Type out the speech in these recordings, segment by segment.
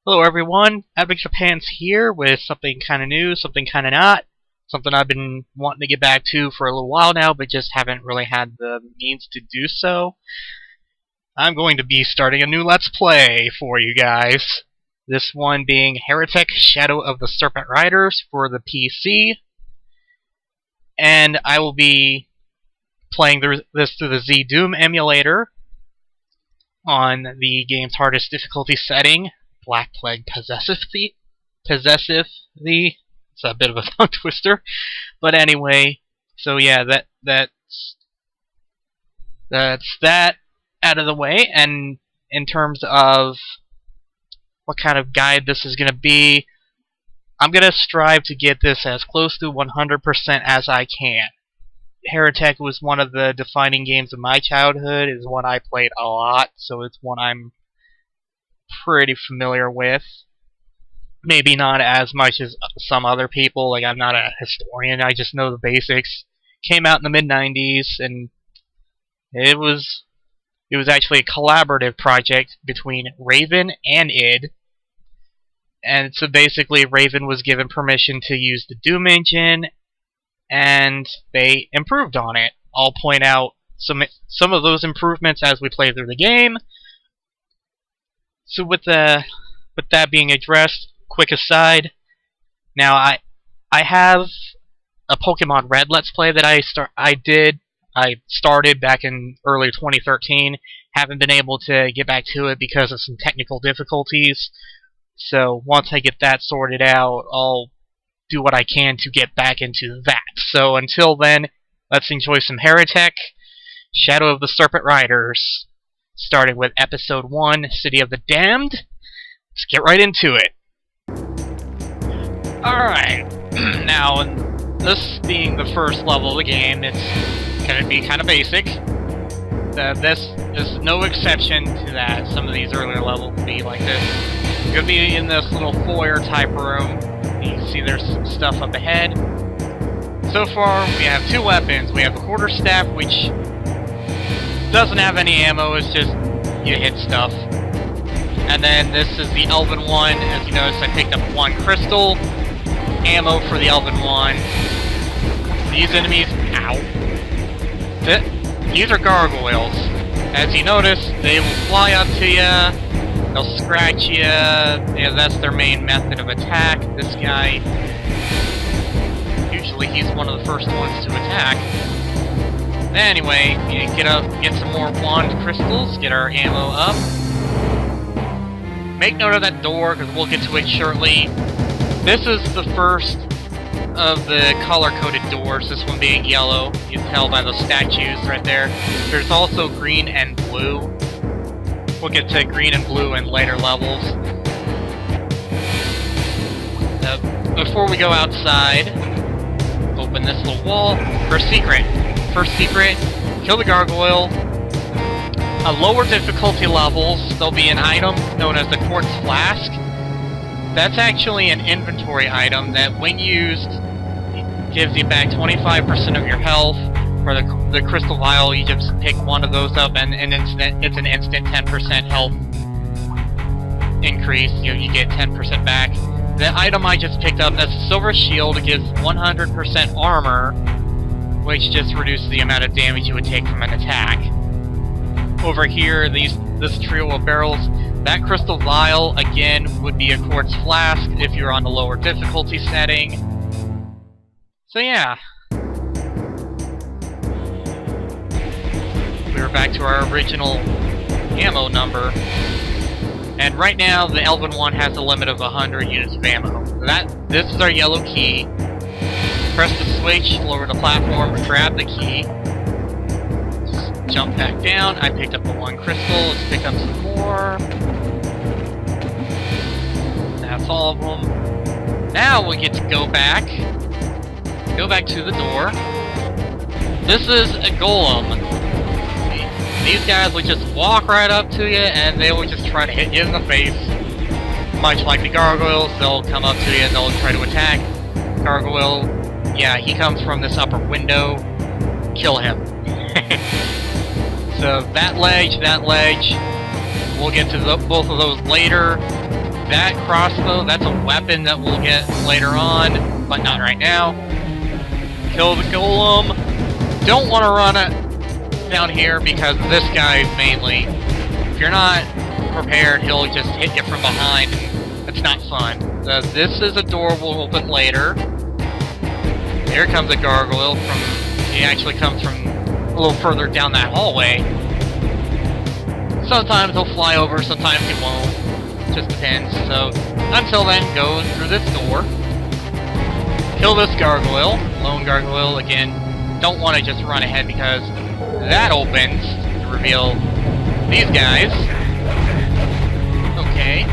Hello everyone, Epic Japan's here with something kinda new, something kinda not. Something I've been wanting to get back to for a little while now, but just haven't really had the means to do so. I'm going to be starting a new Let's Play for you guys. This one being Heretic, Shadow of the Serpent Riders for the PC. And I will be playing this through the Z-Doom emulator on the game's hardest difficulty setting. Black Plague Possessive Thee. It's a bit of a tongue twister. But anyway, so yeah, that's that out of the way. And in terms of what kind of guide this is going to be, I'm going to strive to get this as close to 100% as I can. Heretic was one of the defining games of my childhood. It's one I played a lot, so it's one I'm pretty familiar with. Maybe not as much as some other people. Like, I'm not a historian, I just know the basics. Came out in the mid-90s, and it was actually a collaborative project between Raven and id. And so basically Raven was given permission to use the Doom engine, and they improved on it. I'll point out some of those improvements as we play through the game. So with that being addressed, quick aside. Now I have a Pokemon Red Let's Play that I started back in early 2013. Haven't been able to get back to it because of some technical difficulties. So once I get that sorted out, I'll do what I can to get back into that. So until then, let's enjoy some Heretic, Shadow of the Serpent Riders, starting with Episode 1, City of the Damned. Let's get right into it. Alright, now, this being the first level of the game, it's going to be kind of basic. This is no exception to that. Some of these earlier levels will be like this. You're going to be in this little foyer type room. You can see there's some stuff up ahead. So far, we have two weapons. We have the quarterstaff, which doesn't have any ammo, it's just you hit stuff. And then this is the Elven one. As you notice, I picked up one crystal. Ammo for the Elven one. These enemies, ow. These are gargoyles. As you notice, they will fly up to you. They'll scratch you. Yeah, that's their main method of attack. This guy, usually he's one of the first ones to attack. Anyway, you get some more wand crystals, get our ammo up. Make note of that door, because we'll get to it shortly. This is the first of the color-coded doors, this one being yellow. You can tell by those statues right there. There's also green and blue. We'll get to green and blue in later levels. Before we go outside, open this little wall. First secret, kill the gargoyle. On lower difficulty levels, there'll be an item known as the Quartz Flask. That's actually an inventory item that, when used, gives you back 25% of your health. For the Crystal Vial, you just pick one of those up, and it's an instant 10% health increase. You get 10% back. The item I just picked up, that's a Silver Shield, gives 100% armor, which just reduces the amount of damage you would take from an attack. Over here, this trio of barrels, that Crystal Vial, again, would be a Quartz Flask if you're on the lower difficulty setting. So yeah. We're back to our original ammo number. And right now, the Elven one has a limit of 100 units of ammo. This is our yellow key. Press the switch, lower the platform, grab the key. Just jump back down. I picked up the one crystal. Let's pick up some more. That's all of them. Now we get to go back. Go back to the door. This is a golem. These guys will just walk right up to you, and they will just try to hit you in the face. Much like the gargoyles, they'll come up to you and they'll try to attack. Gargoyle, yeah, he comes from this upper window. Kill him. So that ledge, we'll get to both of those later. that crossbow, that's a weapon that we'll get later on, but not right now. Kill the golem. Don't want to run it down here because this guy mainly, if you're not prepared, he'll just hit you from behind, and it's not fun. This is a door we'll open later. Here comes a gargoyle he actually comes from a little further down that hallway. Sometimes he'll fly over, sometimes he won't. Just depends. So, until then, go through this door. Kill this gargoyle. Lone gargoyle, again. Don't want to just run ahead because that opens to reveal these guys. Okay.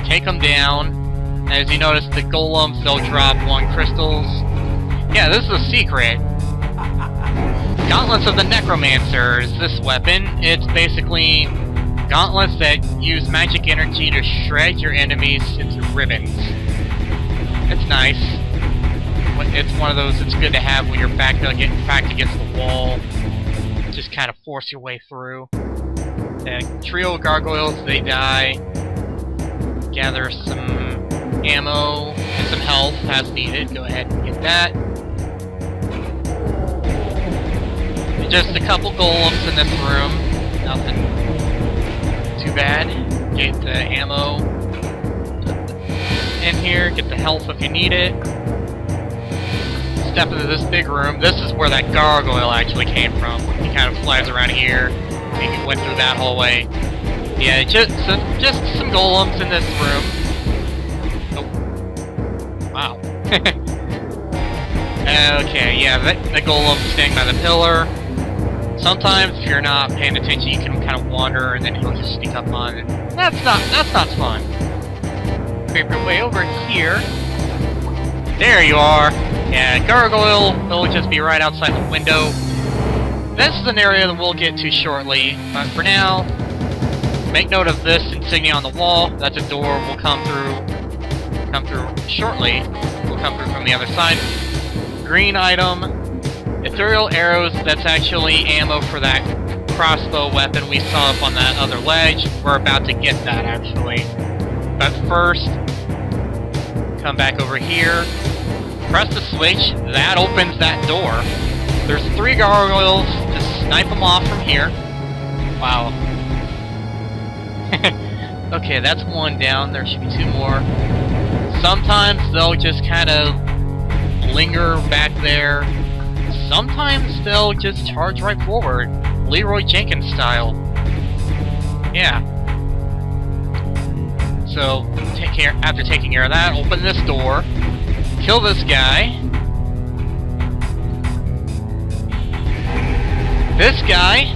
Take them down. As you notice, the golems, they'll drop 1 crystals. Yeah, this is a secret. Gauntlets of the Necromancer is this weapon. It's basically gauntlets that use magic energy to shred your enemies into ribbons. It's nice. It's one of those that's good to have when you're backed against the wall. Just kind of force your way through. The trio of gargoyles, they die. Gather some ammo and some health as needed. Go ahead and get that. Just a couple golems in this room. Nothing too bad. Get the ammo in here. Get the health if you need it. Step into this big room. This is where that gargoyle actually came from. He kind of flies around here. He went through that hallway. Yeah, just some golems in this room. Oh. Wow. Okay, yeah, the golem staying by the pillar. Sometimes, if you're not paying attention, you can kind of wander, and then he'll just sneak up on it. That's not fun. Creep your way over here. There you are. Yeah, gargoyle. He'll just be right outside the window. This is an area that we'll get to shortly, but for now, make note of this insignia on the wall. That's a door we'll come through shortly. We'll come through from the other side. Green item. Ethereal arrows, that's actually ammo for that crossbow weapon we saw up on that other ledge. We're about to get that, actually. But first, come back over here. Press the switch. That opens that door. There's 3 gargoyles. Just snipe them off from here. Wow. Okay, that's 1 down. There should be 2 more. Sometimes they'll just kind of linger back there. Sometimes they'll just charge right forward, Leroy Jenkins style. Yeah. So, after taking care of that, open this door, kill this guy. This guy,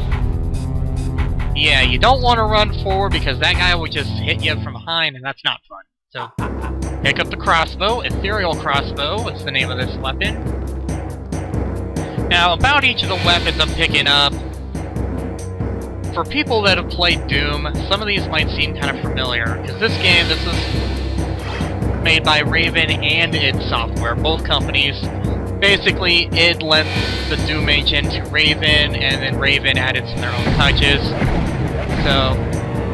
yeah, you don't want to run forward because that guy will just hit you from behind, and that's not fun. So, pick up the crossbow. Ethereal crossbow is the name of this weapon. Now, about each of the weapons I'm picking up, for people that have played Doom, some of these might seem kind of familiar, because this is made by Raven and id Software, both companies. Basically, id lent the Doom engine to Raven, and then Raven added some of their own touches. So,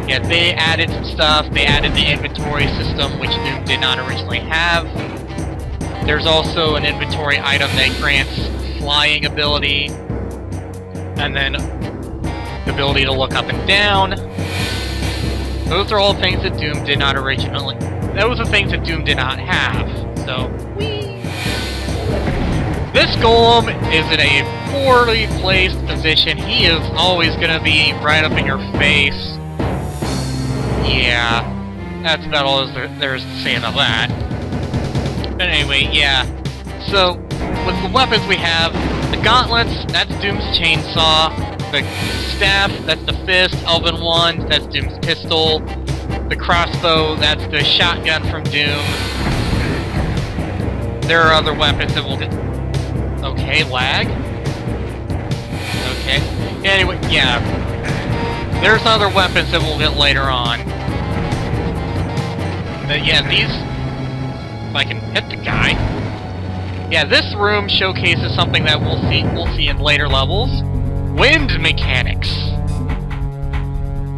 yeah, they added some stuff. They added the inventory system, which Doom did not originally have. There's also an inventory item that grants flying ability, and then the ability to look up and down. Those are all things that Doom did not originally... Those are things that Doom did not have, so... Whee! This golem is in a poorly placed position. He is always gonna be right up in your face. Yeah, that's about all there is to say about that. But anyway, yeah. So, with the weapons we have, the gauntlets, that's Doom's chainsaw. The staff, that's the fist. Elven wand, that's Doom's pistol. The crossbow, that's the shotgun from Doom. There are other weapons that we'll get... Okay, lag? Okay. Anyway, yeah. There's other weapons that we'll get later on. But yeah, these... If I can hit the guy... Yeah, this room showcases something that we'll see in later levels. Wind mechanics.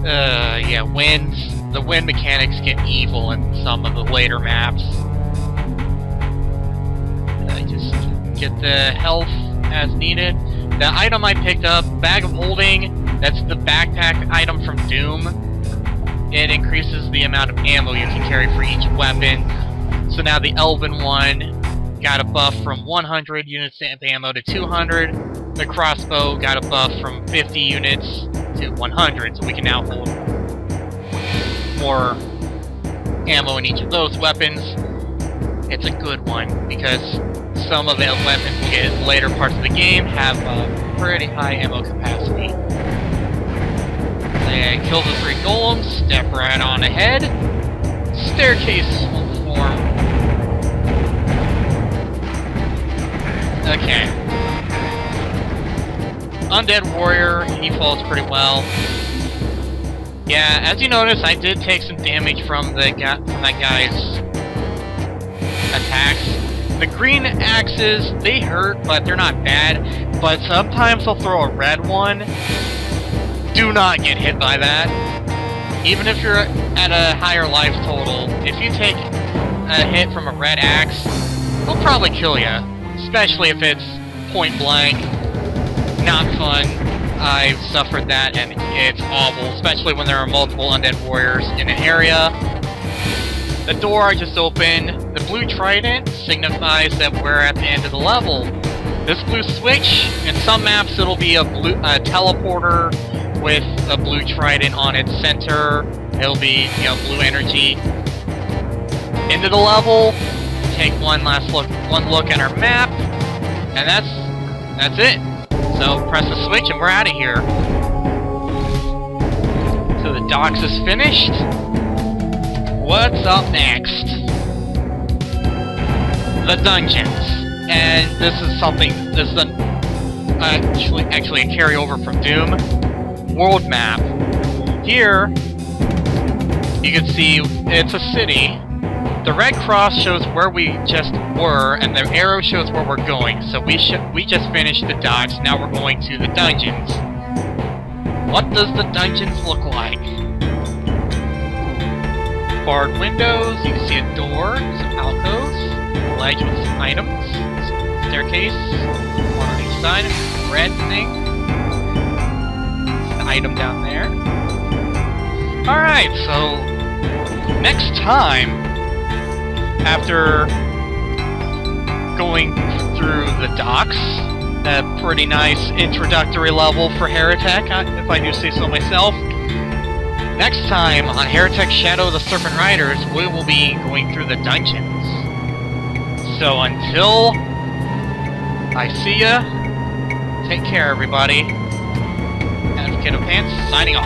Yeah, winds. the wind mechanics get evil in some of the later maps. Just get the health as needed. The item I picked up, Bag of Holding, that's the backpack item from Doom. It increases the amount of ammo you can carry for each weapon. So now the Elven one got a buff from 100 units of ammo to 200. The crossbow got a buff from 50 units to 100, so we can now hold more ammo in each of those weapons. It's a good one, because some of the weapons we get in later parts of the game have a pretty high ammo capacity. And kill the 3 golems, step right on ahead. Staircase will form. Okay. Undead Warrior, he falls pretty well. Yeah, as you notice, I did take some damage from that guy's attacks. The green axes, they hurt, but they're not bad. But sometimes they'll throw a red one. Do not get hit by that. Even if you're at a higher life total, if you take a hit from a red axe, it'll probably kill you. Especially if it's point blank. Not fun. I've suffered that, and it's awful, especially when there are multiple undead warriors in an area. The door I just opened, the blue trident signifies that we're at the end of the level. This blue switch, in some maps it'll be a teleporter with a blue trident on its center. It'll be, blue energy. Into the level, take one look at our map, and that's it. So press the switch and we're out of here. So the docks is finished. What's up next? The dungeons. And this is actually a carryover from Doom. World map. Here, you can see it's a city. The red cross shows where we just were, and the arrow shows where we're going. So we just finished the docks, now we're going to the dungeons. What does the dungeons look like? Barred windows, you can see a door, some alcoves, a ledge with some items, staircase, one on each side, red thing, an item down there. Alright, so next time, after going through the docks, a pretty nice introductory level for Heretic, if I do say so myself. Next time on Heretic Shadow of the Serpent Riders, we will be going through the dungeons. So until I see ya, take care everybody. Advocate of Pants, signing off.